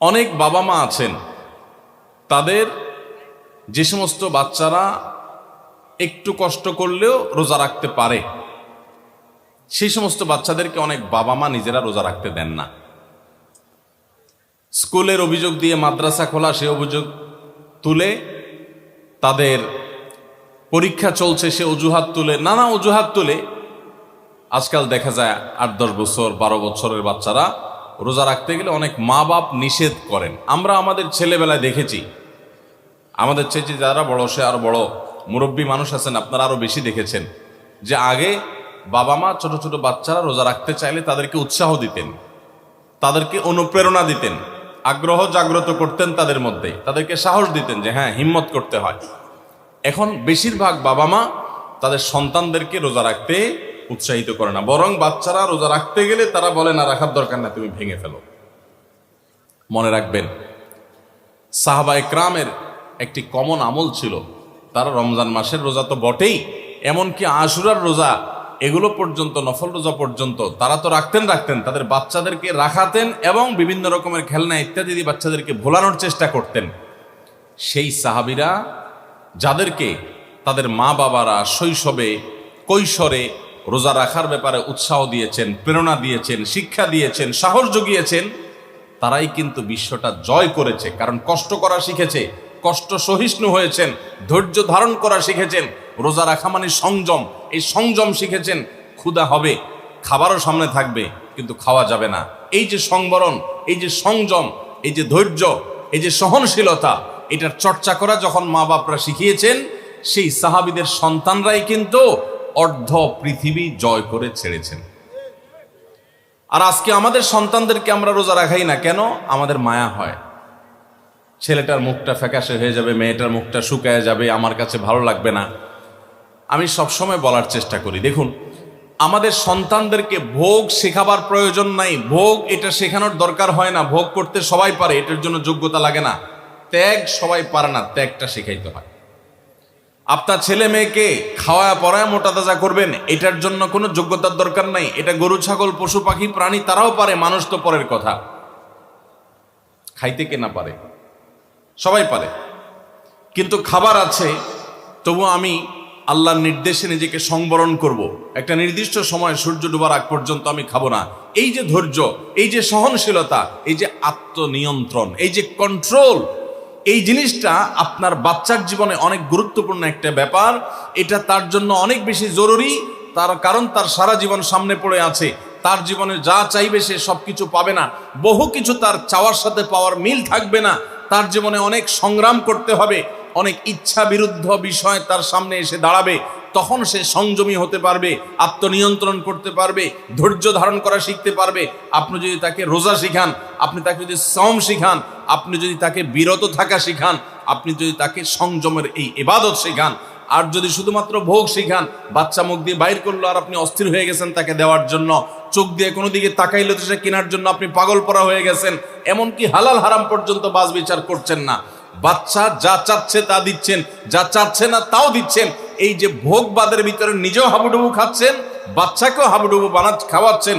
অনেক বাবা মা আছেন, তাদের যে সমস্ত বাচ্চারা একটু কষ্ট করলেও রোজা রাখতে পারে, সেই সমস্ত বাচ্চাদেরকে অনেক বাবা মা নিজেরা রোজা রাখতে দেন না। স্কুলের অভিযোগ দিয়ে মাদ্রাসা খোলা, সে অভিযোগ তুলে, তাদের পরীক্ষা চলছে সে অজুহাত তুলে, নানা অজুহাত তুলে আজকাল দেখা যায় 8-10 বছর 12 বছরের বাচ্চারা রোজা রাখতে গেলে অনেক মা বাপ নিষেধ করেন। আমরা আমাদের ছেলেবেলায় দেখেছি, আমাদের চেয়ে যারা বড়, সে আরো বড় মুরব্বী মানুষ আছেন, আপনারা আরো বেশি দেখেছেন যে আগে বাবা মা ছোট ছোট বাচ্চারা রোজা রাখতে চাইলে তাদেরকে উৎসাহ দিতেন, তাদেরকে অনুপ্রেরণা দিতেন, আগ্রহ জাগ্রত করতেন তাদের মধ্যে, তাদেরকে সাহস দিতেন যে হ্যাঁ, হিম্মত করতে হয়। এখন বেশিরভাগ বাবা মা তাদের সন্তানদেরকে রোজা রাখতে উৎসাহিত করে না, বরং বাচ্চারা রোজা রাখতে গেলে তারা বলে না, রাখার দরকার না, তুমি ভেঙে ফেলো। মনে রাখবেন, সাহাবায়ে কেরামের একটি কমন আমল ছিল, তারা রমজান মাসের রোজা তো বটেই, এমনকি আশুরার রোজা, এগুলো পর্যন্ত, নফল রোজা পর্যন্ত তারা তো রাখতেন, তাদের বাচ্চাদেরকে রাখাতেন এবং বিভিন্ন রকমের খেলনা ইত্যাদি দিয়ে বাচ্চাদেরকে ভোলানোর চেষ্টা করতেন। সেই সাহাবীরা যাদেরকে তাদের মা বাবারা শৈশবে কৈশোরে রোজা রাখার ব্যাপারে উৎসাহ দিয়েছেন, প্রেরণা দিয়েছেন, শিক্ষা দিয়েছেন, সাহস জুগিয়েছেন, তারাই কিন্তু বিশ্বটা জয় করেছে। কারণ কষ্ট করা শিখেছে, কষ্ট সহিষ্ণু হয়েছেন, ধৈর্য ধারণ করা শিখেছেন। রোজা রাখা মানে সংযম, এই সংযম শিখেছেন। ক্ষুধা হবে, খাবারও সামনে থাকবে, কিন্তু খাওয়া যাবে না। এই যে সংবরণ, এই যে সংযম, এই যে ধৈর্য, এই যে সহনশীলতা, এটার চর্চা করা যখন মা বাপরা শিখিয়েছেন, সেই সাহাবীদের সন্তানরাই কিন্তু অর্ধ পৃথিবী জয় করে ছেড়েছেন। আর আজকে আমাদের সন্তানদেরকে আমরা রোজা রাখাই না কেন? আমাদের মায়া হয়, ছেলেটার মুখটা ফ্যাকাশে হয়ে যাবে, মেয়েটার মুখটা শুকায় যাবে, আমার কাছে ভালো লাগবে না। আমি সবসময় বলার চেষ্টা করি, দেখুন, আমাদের সন্তানদেরকে ভোগ শেখাবার প্রয়োজন নাই, ভোগ এটা শেখানোর দরকার হয় না। ভোগ করতে সবাই পারে, এটার জন্য যোগ্যতা লাগে না। ত্যাগ সবাই পারে না, ত্যাগটা শেখাইতে হয়। আপনার ছেলে মেয়েকে খাওয়া পড়ায় মোটা তাজা করবেন, এটার জন্য কোনো যোগ্যতার দরকার নাই। এটা গরু ছাগল পশু পাখি প্রাণী তারাও পারে, মানুষ তো পরের কথা। খাইতে কে না পারে? সবাই পারে। কিন্তু খাবার আছে, তবু আমি আল্লাহর নির্দেশে নিজেকে সংবরণ করব। একটা নির্দিষ্ট সময় সূর্য ডোবার আগ পর্যন্ত আমি খাবো না। এই যে ধৈর্য, এই যে সহনশীলতা, এই যে আত্মনিয়ন্ত্রণ, এই যে কন্ট্রোল, এই জিনিসটা আপনার বাচ্চার জীবনে অনেক গুরুত্বপূর্ণ একটা ব্যাপার। এটা তার জন্য অনেক বেশি জরুরি, তার কারণ তার সারা জীবন সামনে পড়ে আছে। তার জীবনে যা চাইবে সে সবকিছু পাবে না, বহু কিছু তার চাওয়ার সাথে পাওয়ার মিল থাকবে না। তার জীবনে অনেক সংগ্রাম করতে হবে, অনেক ইচ্ছা বিরুদ্ধ বিষয় তার সামনে এসে দাঁড়াবে। তখন সে সংযমী হতে পারবে, আত্মনিয়ন্ত্রণ করতে পারবে, ধৈর্য ধারণ করা শিখতে পারবে। আপনি যদি তাকে রোজা শিখান, আপনি তাকে যদি সওম শিখান, আপনি যদি তাকে বিরত থাকা শিখান, আপনি যদি তাকে সংযমের এই ইবাদত শিখান, আর যদি শুধুমাত্র ভোগ শিখান, বাচ্চা মুখ দিয়ে বাইর করলো আর আপনি অস্থির হয়ে গেছেন তাকে দেওয়ার জন্য, চোখ দিয়ে কোনো দিকে তাকাইলে তো সে কেনার জন্য আপনি পাগল পরা হয়ে গেছেন, এমনকি হালাল হারাম পর্যন্ত বাজ বিচার করছেন না। বাচ্চা যা চাচ্ছে তা দিচ্ছেন, যা চাচ্ছে না তাও দিচ্ছেন। এই যে ভোগবাদের ভিতরে নিজেও হাবুডুবু খাচ্ছেন, বাচ্চাকেও হাবুডুবু খাওয়াচ্ছেন।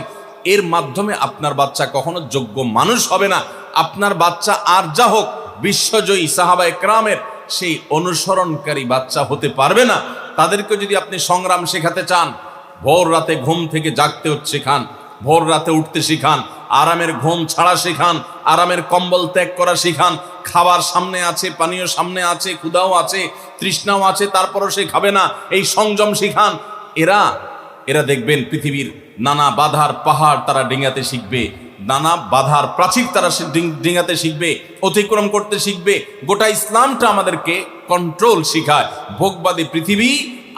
এর মাধ্যমে আপনার বাচ্চা কখনো যোগ্য মানুষ হবে না। আপনার বাচ্চা আর যা হোক, বিশ্বজয়ী সাহাবায়ে কেরামের সেই অনুসরণকারী বাচ্চা হতে পারবে না। তাদেরকে যদি আপনি সংগ্রাম শেখাতে চান, ভোর রাতে ঘুম থেকে জাগতে শেখান, ভোর রাতে উঠতে শিখান, আরামের ঘুম ছাড়া শিখান, আরামের কম্বল ত্যাগ করা শিখান। খাবার সামনে আছে, পানীয় সামনে আছে, ক্ষুধাও আছে, তৃষ্ণাও আছে, তারপরও সে খাবে না, এই সংযম শিখান। এরা দেখবেন পৃথিবীর নানা বাধার পাহাড় তারা ডিঙাতে শিখবে, নানা বাধার প্রাচীর তারা ডিঙাতে শিখবে, অতিক্রম করতে শিখবে। গোটা ইসলামটা আমাদেরকে কন্ট্রোল শিখায়। ভোগবাদী পৃথিবী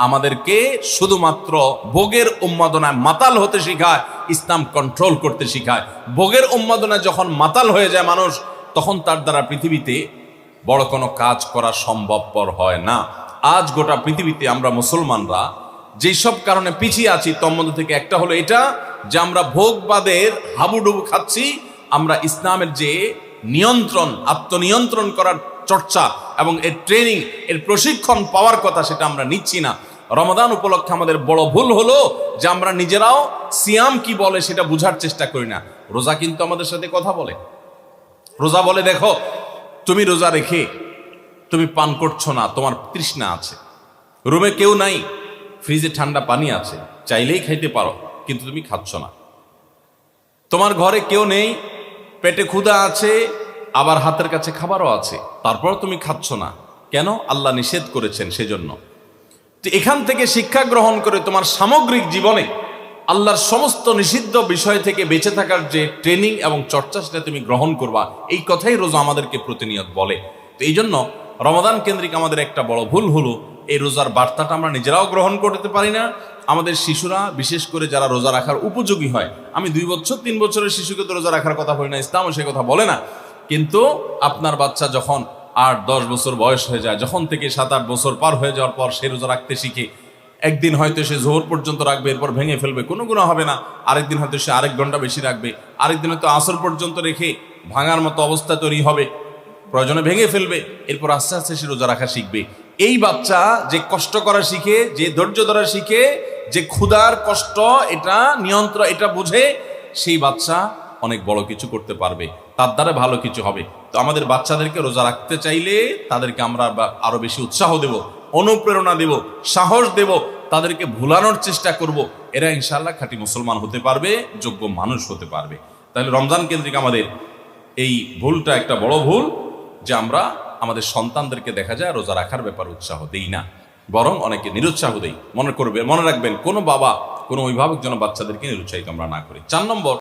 আমাদেরকে শুধুমাত্র ভোগের উন্মাদনায় মাতাল হতে শিখায়, ইসলাম কন্ট্রোল করতে শিখায়। ভোগের উন্মাদনায় যখন মাতাল হয়ে যায় মানুষ, তখন তার দ্বারা পৃথিবীতে বড় কোনো কাজ করা সম্ভবপর হয় না। আজ গোটা পৃথিবীতে আমরা মুসলমানরা যেসব কারণে পিছিয়ে আছি, তোর মধ্যে থেকে একটা হলো এটা যে আমরা ভোগবাদের হাবুডুবু খাচ্ছি। আমরা ইসলামের যে নিয়ন্ত্রণ, আত্মনিয়ন্ত্রণ করার চর্চা এবং এর ট্রেনিং, এর প্রশিক্ষণ পাওয়ার কথা, সেটা আমরা নিচ্ছি না। রমাদান উপলক্ষে আমাদের বড় ভুল হলো যে আমরা নিজেরাও সিয়াম কি বলে সেটা বুঝার চেষ্টা করি না। রোজা কিন্তু আমাদের সাথে কথা বলে, রোজা বলে দেখো তুমি রোজা রেখে তুমি পান করছো না, তোমার তৃষ্ণা আছে, রুমে কেউ নাই, ফ্রিজে ঠান্ডা পানি আছে, চাইলেই খাইতে পারো কিন্তু তুমি খাচ্ছ না। তোমার ঘরে কেউ নেই, পেটে ক্ষুধা আছে, আবার হাতের কাছে খাবারও আছে, তারপর তুমি খাচ্ছ না কেন? আল্লাহ নিষেধ করেছেন সেজন্য। তো এখান থেকে শিক্ষা গ্রহণ করে তোমার সামগ্রিক জীবনে আল্লাহর সমস্ত নিষিদ্ধ বিষয় থেকে বেঁচে থাকার যে ট্রেনিং এবং চর্চা সেটা তুমি গ্রহণ করবা, এই কথাই রোজা আমাদেরকে প্রতিনিয়ত বলে। তো এই জন্য রমাদান কেন্দ্রিক আমাদের একটা বড় ভুল হলো এই রোজার বার্তাটা আমরা নিজেরাও গ্রহণ করতে পারি না। আমাদের শিশুরা বিশেষ করে যারা রোজা রাখার উপযোগী হয়, আমি 2 বছর 3 বছরের শিশুকে তো রোজা রাখার কথা বলি না, ইসলামও সে কথা বলে না, কিন্তু আপনার বাচ্চা যখন 8-10 বছর বয়স হয়ে যায়, যখন থেকে 7-8 বছর পার হয়ে যাওয়ার পর সে রোজা রাখতে শিখে, একদিন হয়তো সে জোহর পর্যন্ত রাখবে, এরপর ভেঙে ফেলবে, কোনো গুনাহ হবে না। আরেকদিন হয়তো সে আরেক ঘন্টা বেশি রাখবে, আরেকদিন হয়তো আসর পর্যন্ত রেখে ভাঙার মতো অবস্থা তৈরি হবে, প্রয়োজনে ভেঙে ফেলবে, এরপর আস্তে আস্তে সে রোজা রাখা শিখবে। এই বাচ্চা যে কষ্ট করা শিখে, যে ধৈর্য ধরা শিখে, যে ক্ষুধার কষ্ট এটা নিয়ন্ত্রণ এটা বুঝে, সেই বাচ্চা অনেক বড় কিছু করতে পারবে, তার দ্বারা ভালো কিছু হবে। তো আমাদের বাচ্চাদেরকে রোজা রাখতে চাইলে তাদেরকে আমরা আরো বেশি উৎসাহ দেব, অনুপ্রেরণা দেব, সাহস দেব, তাদেরকে ভুলানোর চেষ্টা করব, এরা ইনশাআল্লাহ খাঁটি মুসলমান হতে পারবে, যোগ্য মানুষ হতে পারবে। তাহলে রমজান কেন্দ্রিক আমাদের এই ভুলটা একটা বড় ভুল যে আমরা আমাদের সন্তানদেরকে দেখা যায় রোজা রাখার ব্যাপারে উৎসাহ দেই না, বরং অনেকে নিরুৎসাহ দেই। মনে রাখবেন কোনো বাবা কোনো অভিভাবক যেন বাচ্চাদেরকে নিরুৎসাহিত আমরা না করি। 4 নম্বর,